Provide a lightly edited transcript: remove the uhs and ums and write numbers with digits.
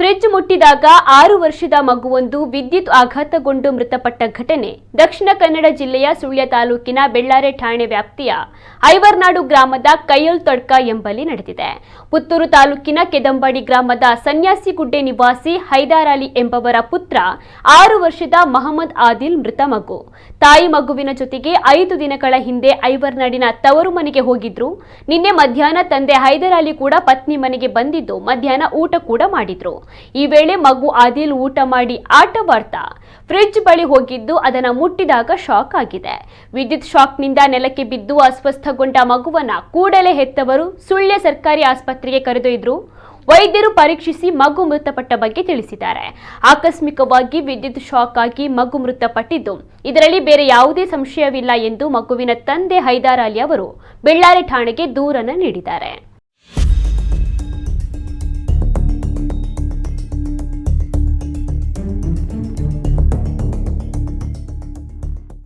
Fridge ಮುಟ್ಟಿದಾಗ 6 ವರ್ಷದ ಮಗುವೊಂದು ವಿದ್ಯುತ್ ಆಘಾತಗೊಂಡು ಮೃತಪಟ್ಟ ಘಟನೆ ದಕ್ಷಿಣ ಕನ್ನಡ ಜಿಲ್ಲೆಯ ಸುಳ್ಯ ತಾಲೂಕಿನ ಬೆಳ್ಳಾರೆ ಠಾಣೆ ವ್ಯಾಪ್ತಿಯ ಐವರ್ನಾಡು ಗ್ರಾಮದ ಕೈಯಲ್ ತೊಡ್ಕ ಎಂಬಲ್ಲಿ ನಡೆದಿದೆ. ಪುತ್ತೂರು ತಾಲೂಕಿನ ಕೆದಂಬಡಿ ಗ್ರಾಮದ ಸನ್ಯಾಸಿಗುಡ್ಡೆ ನಿವಾಸಿ ಹೈದಾರ್ ಅಲಿ ಎಂಬವರ ಪುತ್ರ 6 ವರ್ಷದ ಮಹಮ್ಮದ್ ಆದಿಲ್ ಮೃತ ಮಗು. ತಾಯಿ ಮಗುವಿನ ಜೊತೆಗೆ 5 ದಿನಗಳ ಹಿಂದೆ ಐವರ್ನಾಡಿನ ತವರು ಮನೆಗೆ ಹೋಗಿದ್ರು. ನಿನ್ನೆ ಮಧ್ಯಾಹ್ನ ತಂದೆ ಹೈದಾರ್ ಅಲಿ ಕೂಡ ಪತ್ನಿ ಮನೆಗೆ ಬಂದಿದ್ದು ಮಧ್ಯಾಹ್ನ ಊಟ ಕೂಡ ಮಾಡಿದ್ರು. ಈ ವೇಳೆ ಮಗು ಆದಿಲ್ ಊಟ ಮಾಡಿ ಆಟವಾಡ್ತಾ ಫ್ರಿಡ್ಜ್ ಬಳಿ ಹೋಗಿದ್ದು ಅದನ್ನು ಮುಟ್ಟಿದಾಗ ಶಾಕ್ ಆಗಿದೆ. ವಿದ್ಯುತ್ ಶಾಕ್ನಿಂದ ನೆಲಕ್ಕೆ ಬಿದ್ದು ಅಸ್ವಸ್ಥಗೊಂಡ ಮಗುವನ್ನ ಕೂಡಲೇ ಹೆತ್ತವರು ಸುಳ್ಯ ಸರ್ಕಾರಿ ಆಸ್ಪತ್ರೆಗೆ ಕರೆದೊಯ್ದರು. ವೈದ್ಯರು ಪರೀಕ್ಷಿಸಿ ಮಗು ಮೃತಪಟ್ಟ ಬಗ್ಗೆ ತಿಳಿಸಿದ್ದಾರೆ. ಆಕಸ್ಮಿಕವಾಗಿ ವಿದ್ಯುತ್ ಶಾಕ್ ಆಗಿ ಮಗು ಮೃತಪಟ್ಟಿದ್ದು ಇದರಲ್ಲಿ ಬೇರೆ ಯಾವುದೇ ಸಂಶಯವಿಲ್ಲ ಎಂದು ಮಗುವಿನ ತಂದೆ ಹೈದಾರ್ ಅಲಿ ಅವರು ಬೆಳ್ಳಾರೆ ಠಾಣೆಗೆ ದೂರನ್ನು ನೀಡಿದ್ದಾರೆ.